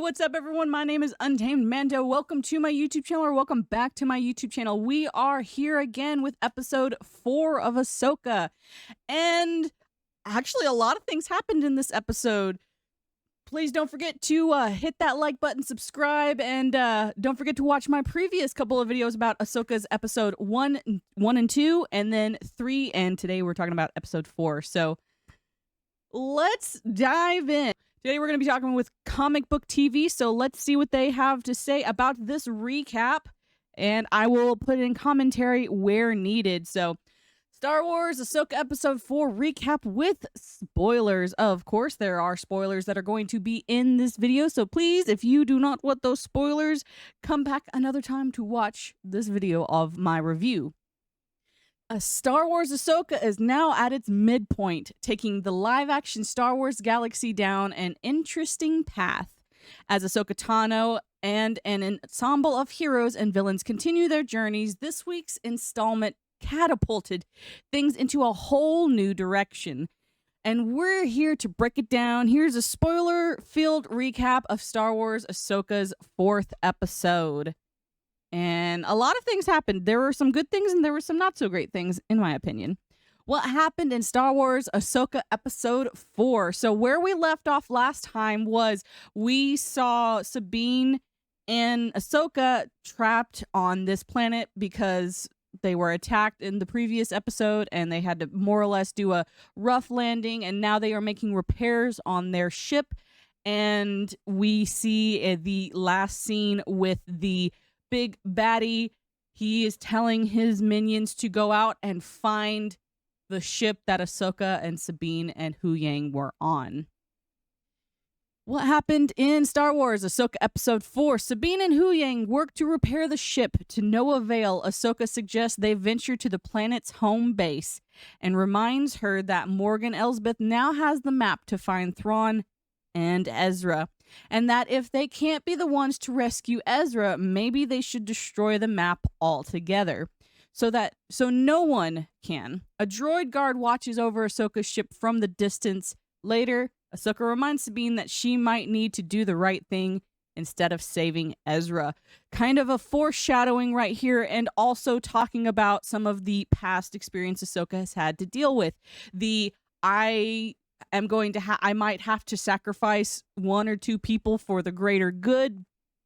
what's up, everyone? My name is Untamed Mando. Welcome to my YouTube channel, or welcome back to my YouTube channel. We are here again with episode 4 of Ahsoka. And actually, a lot of things happened in this episode. Please don't forget to hit that like button, subscribe, and don't forget to watch my previous couple of videos about Ahsoka's episode 1 and 2, and then 3, and today we're talking about episode 4. So let's dive in. Today we're going to be talking with Comic Book TV, so let's see what they have to say about this recap, and I will put in commentary where needed. So, Star Wars Ahsoka Episode 4 recap with spoilers. Of course, there are spoilers that are going to be in this video, so please, if you do not want those spoilers, come back another time to watch this video of my review. Star Wars Ahsoka is now at its midpoint, taking the live-action Star Wars galaxy down an interesting path. As Ahsoka Tano and an ensemble of heroes and villains continue their journeys, this week's installment catapulted things into a whole new direction. And we're here to break it down. Here's a spoiler-filled recap of Star Wars Ahsoka's 4th episode. And a lot of things happened. There were some good things and there were some not so great things, in my opinion. What happened in Star Wars Ahsoka Episode 4? So where we left off last time was we saw Sabine and Ahsoka trapped on this planet because they were attacked in the previous episode and they had to more or less do a rough landing, and now they are making repairs on their ship. And we see the last scene with the big baddie. He is telling his minions to go out and find the ship that Ahsoka and Sabine and Huyang were on. What happened in Star Wars Ahsoka Episode 4? Sabine and Huyang work to repair the ship. To no avail, Ahsoka suggests they venture to the planet's home base and reminds her that Morgan Elsbeth now has the map to find Thrawn and Ezra, and that if they can't be the ones to rescue Ezra, maybe they should destroy the map altogether, so no one can. A droid guard watches over Ahsoka's ship from the distance. Later, Ahsoka reminds Sabine that she might need to do the right thing instead of saving Ezra. Kind of a foreshadowing right here, and also talking about some of the past experience Ahsoka has had to deal with. I might have to sacrifice 1 or 2 people for the greater good.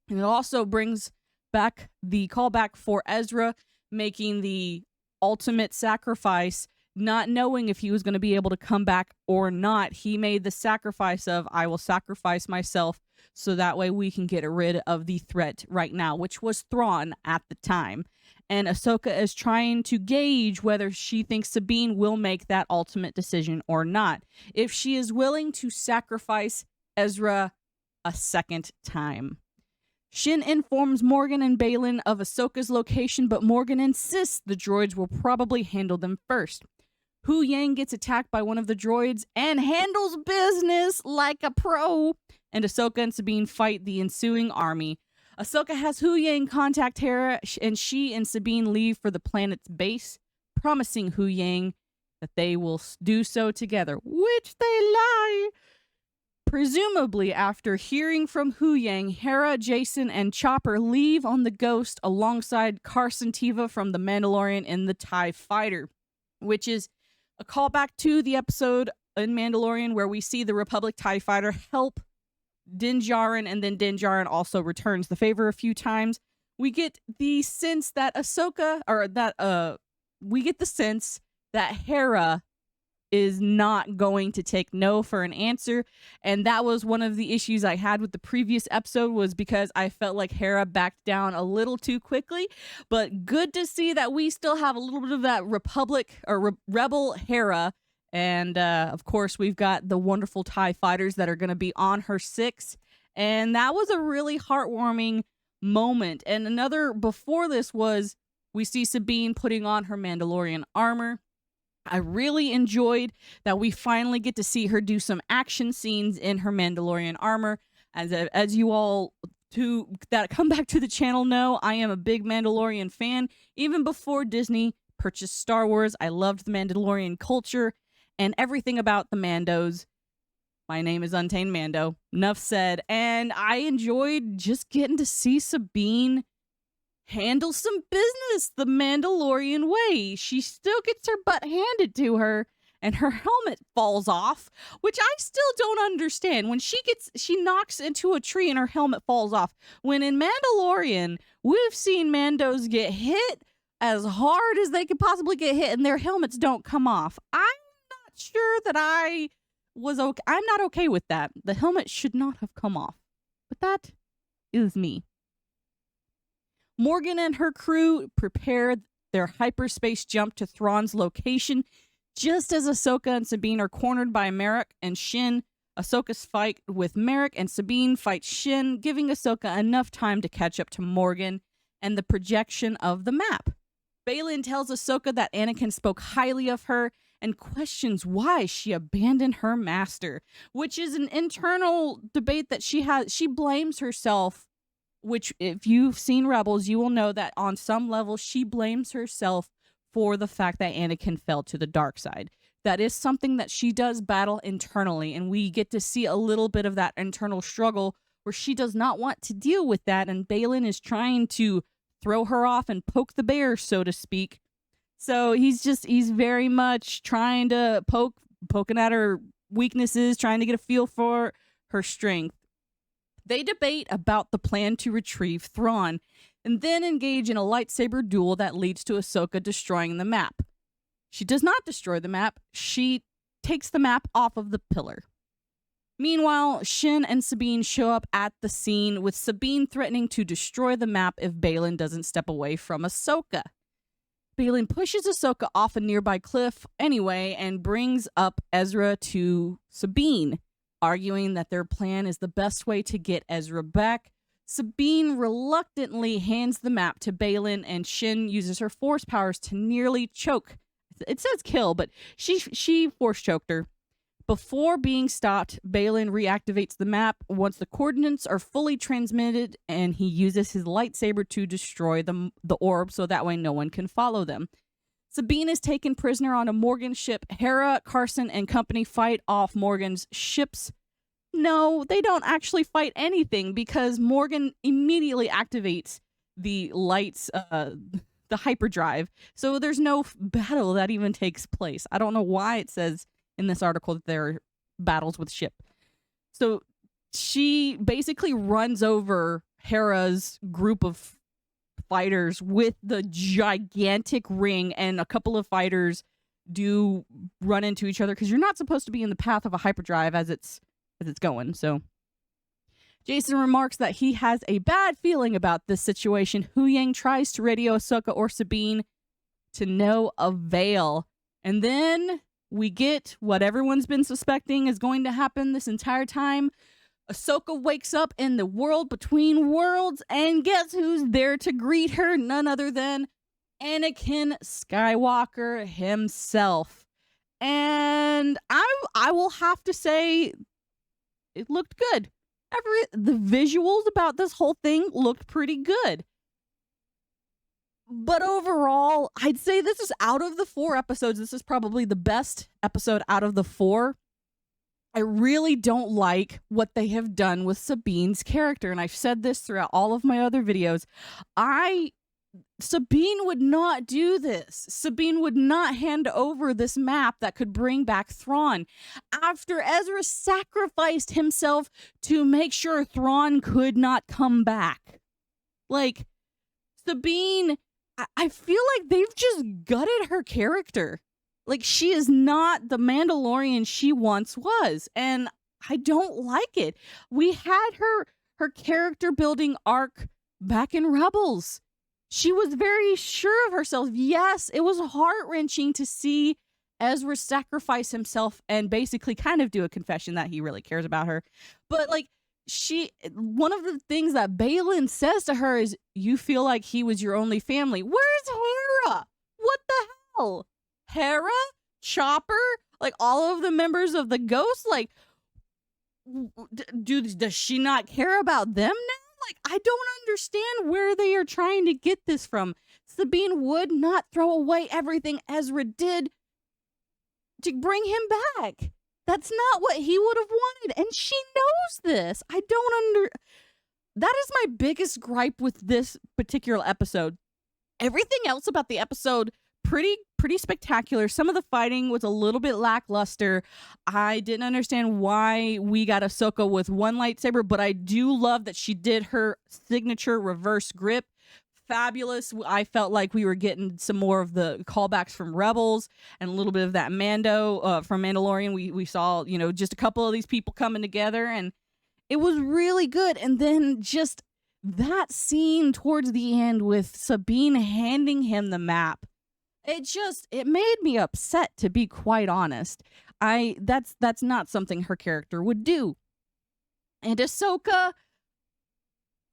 And it also brings back the callback for Ezra making the ultimate sacrifice, not knowing if he was going to be able to come back or not. He made the sacrifice of, I will sacrifice myself so that way we can get rid of the threat right now, which was Thrawn at the time. And Ahsoka is trying to gauge whether she thinks Sabine will make that ultimate decision or not. If she is willing to sacrifice Ezra a second time. Shin informs Morgan and Baylan of Ahsoka's location, but Morgan insists the droids will probably handle them first. Huyang gets attacked by one of the droids and handles business like a pro. And Ahsoka and Sabine fight the ensuing army. Ahsoka has Huyang contact Hera, and she and Sabine leave for the planet's base, promising Huyang that they will do so together, which they lie. Presumably, after hearing from Huyang, Hera, Jason, and Chopper leave on the Ghost alongside Carson Teva from The Mandalorian in the TIE Fighter, which is a callback to the episode in Mandalorian where we see the Republic TIE Fighter help Din Djarin, and then Din Djarin also returns the favor a few times. We get the sense that Hera is not going to take no for an answer, and that was one of the issues I had with the previous episode, was because I felt like Hera backed down a little too quickly. But good to see that we still have a little bit of that Republic or Rebel Hera. And, of course, we've got the wonderful TIE fighters that are going to be on her 6. And that was a really heartwarming moment. And another before this was we see Sabine putting on her Mandalorian armor. I really enjoyed that we finally get to see her do some action scenes in her Mandalorian armor. As you all that come back to the channel know, I am a big Mandalorian fan. Even before Disney purchased Star Wars, I loved the Mandalorian culture and everything about the Mandos. My name is Untamed Mando. Enough said. And I enjoyed just getting to see Sabine handle some business the Mandalorian way. She still gets her butt handed to her, and her helmet falls off, which I still don't understand. When she knocks into a tree and her helmet falls off. When in Mandalorian, we've seen Mandos get hit as hard as they could possibly get hit, and their helmets don't come off. I'm not sure that I'm not okay with that. The helmet should not have come off. But that is me. Morgan and her crew prepare their hyperspace jump to Thrawn's location just as Ahsoka and Sabine are cornered by Merrick and Shin. Ahsoka's fight with Merrick and Sabine fights Shin, giving Ahsoka enough time to catch up to Morgan and the projection of the map. Baylan tells Ahsoka that Anakin spoke highly of her and questions why she abandoned her master, which is an internal debate that she has. She blames herself, which if you've seen Rebels, you will know that on some level she blames herself for the fact that Anakin fell to the dark side. That is something that she does battle internally, and we get to see a little bit of that internal struggle where she does not want to deal with that, and Baylan is trying to throw her off and poke the bear, so to speak. So he's very much trying to poking at her weaknesses, trying to get a feel for her strength. They debate about the plan to retrieve Thrawn, and then engage in a lightsaber duel that leads to Ahsoka destroying the map. She does not destroy the map. She takes the map off of the pillar. Meanwhile, Shin and Sabine show up at the scene, with Sabine threatening to destroy the map if Baylan doesn't step away from Ahsoka. Baylan pushes Ahsoka off a nearby cliff anyway and brings up Ezra to Sabine, arguing that their plan is the best way to get Ezra back. Sabine reluctantly hands the map to Baylan, and Shin uses her force powers to nearly choke. It says kill, but she force choked her. Before being stopped, Baylan reactivates the map once the coordinates are fully transmitted, and he uses his lightsaber to destroy the orb so that way no one can follow them. Sabine is taken prisoner on a Morgan ship. Hera, Carson, and company fight off Morgan's ships. No, they don't actually fight anything because Morgan immediately activates the lights, the hyperdrive. So there's no battle that even takes place. I don't know why it says in this article that there are battles with ship. So she basically runs over Hera's group of fighters with the gigantic ring, and a couple of fighters do run into each other because you're not supposed to be in the path of a hyperdrive as it's going. So Jason remarks that he has a bad feeling about this situation. Huyang tries to radio Ahsoka or Sabine, to no avail. And then we get what everyone's been suspecting is going to happen this entire time. Ahsoka wakes up in the world between worlds, and guess who's there to greet her? None other than Anakin Skywalker himself. And I will have to say, it looked good. The visuals about this whole thing looked pretty good. But overall, I'd say this is, out of the 4 episodes, this is probably the best episode out of the 4. I really don't like what they have done with Sabine's character, and I've said this throughout all of my other videos. Sabine would not do this. Sabine would not hand over this map that could bring back Thrawn after Ezra sacrificed himself to make sure Thrawn could not come back. Like, Sabine, I feel like they've just gutted her character. Like, she is not the Mandalorian she once was, and I don't like it. We had her character building arc back in Rebels. She was very sure of herself. Yes, it was heart-wrenching to see Ezra sacrifice himself and basically kind of do a confession that he really cares about her. But, like, one of the things that Baylan says to her is, you feel like he was your only family. Where's Hera? What the hell? Hera? Chopper? Like, all of the members of the Ghost? Like, does she not care about them now? Like, I don't understand where they are trying to get this from. Sabine would not throw away everything Ezra did to bring him back. That's not what he would have wanted, and she knows this. That is my biggest gripe with this particular episode. Everything else about the episode, pretty spectacular. Some of the fighting was a little bit lackluster. I didn't understand why we got Ahsoka with one lightsaber, but I do love that she did her signature reverse grip. Fabulous. I felt like we were getting some more of the callbacks from Rebels and a little bit of that Mando from Mandalorian. We saw, just a couple of these people coming together, and it was really good. And then just that scene towards the end with Sabine handing him the map, it made me upset, to be quite honest. That's not something her character would do. And Ahsoka,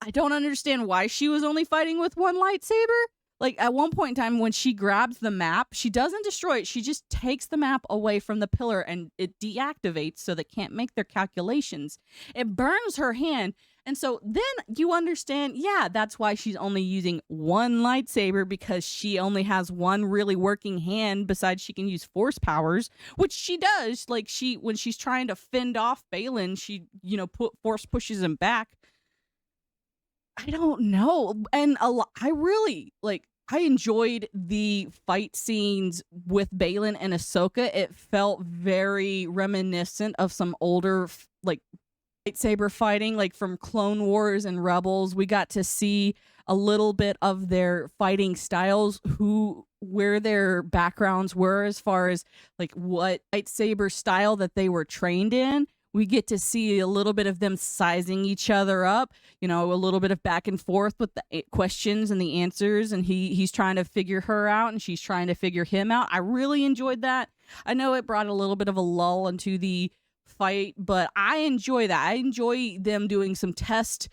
I don't understand why she was only fighting with one lightsaber. Like, at one point in time, when she grabs the map, she doesn't destroy it. She just takes the map away from the pillar and it deactivates so they can't make their calculations. It burns her hand. And so then you understand, yeah, that's why she's only using one lightsaber, because she only has one really working hand. Besides, she can use force powers, which she does. Like, when she's trying to fend off Balin, she, force pushes him back. I don't know. And I enjoyed the fight scenes with Balin and Ahsoka. It felt very reminiscent of some older, lightsaber fighting, like from Clone Wars and Rebels. We got to see a little bit of their fighting styles, where their backgrounds were as far as like what lightsaber style that they were trained in. We get to see a little bit of them sizing each other up, a little bit of back and forth with the questions and the answers. And he's trying to figure her out and she's trying to figure him out. I really enjoyed that. I know it brought a little bit of a lull into the fight, but I enjoy that. I enjoy them doing some test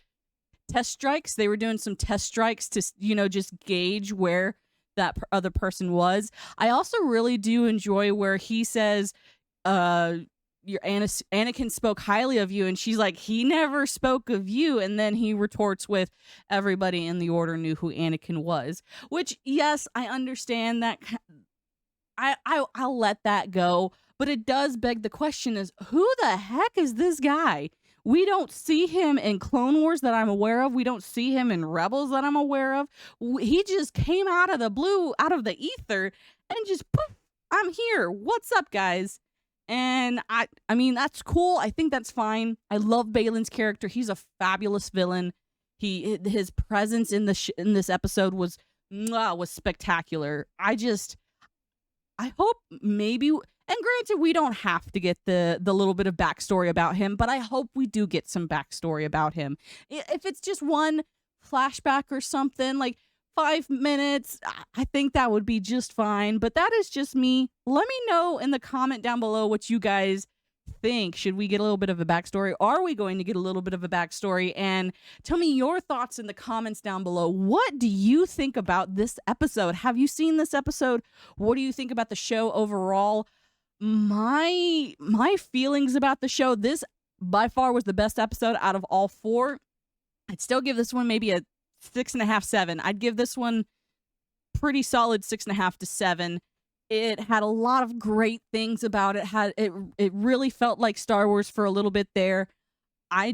strikes. They were doing some test strikes to, just gauge where that other person was. I also really do enjoy where he says, your Anakin spoke highly of you, and she's like, he never spoke of you. And then he retorts with, everybody in the Order knew who Anakin was, which, yes, I understand that. I'll let that go, but it does beg the question is, who the heck is this guy? We don't see him in Clone Wars that I'm aware of. We don't see him in Rebels that I'm aware of. He just came out of the blue, out of the ether, and just poof, I'm here. What's up, guys? And I mean, that's cool. I think that's fine. I love Balin's character. He's a fabulous villain. His presence in this episode was spectacular. I hope maybe, and granted, we don't have to get the little bit of backstory about him, but I hope we do get some backstory about him. If it's just one flashback or something, like 5 minutes, I think that would be just fine. But that is just me. Let me know in the comment down below what you guys think. Should we get a little bit of a backstory? Are we going to get a little bit of a backstory? And tell me your thoughts in the comments down below. What do you think about this episode? Have you seen this episode? What do you think about the show overall? My feelings about the show, this by far was the best episode out of all 4. I'd still give this one maybe a 6.5, 7. I'd give this one pretty solid 6.5 to 7. It had a lot of great things about it. It really felt like Star Wars for a little bit there. I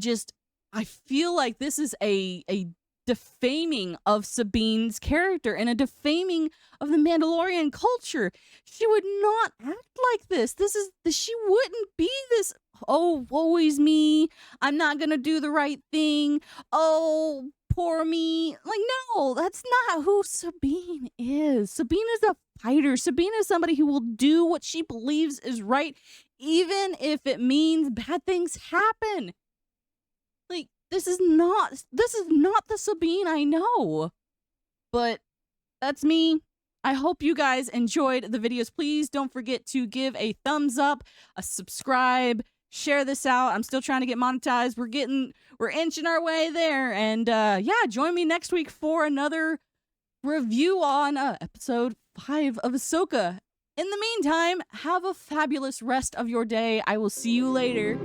feel like this is a defaming of Sabine's character and a defaming of the Mandalorian culture. She would not act like this. She wouldn't be this, oh, woe is me, I'm not gonna do the right thing, oh, poor me. Like, no, that's not who Sabine is. Sabine is a fighter. Sabine is somebody who will do what she believes is right, even if it means bad things happen. Like, this is not the Sabine I know. But that's me. I hope you guys enjoyed the videos. Please don't forget to give a thumbs up, a subscribe, share this out. I'm still trying to get monetized. We're inching our way there. And join me next week for another review on episode 5 of Ahsoka. In the meantime, have a fabulous rest of your day. I will see you later.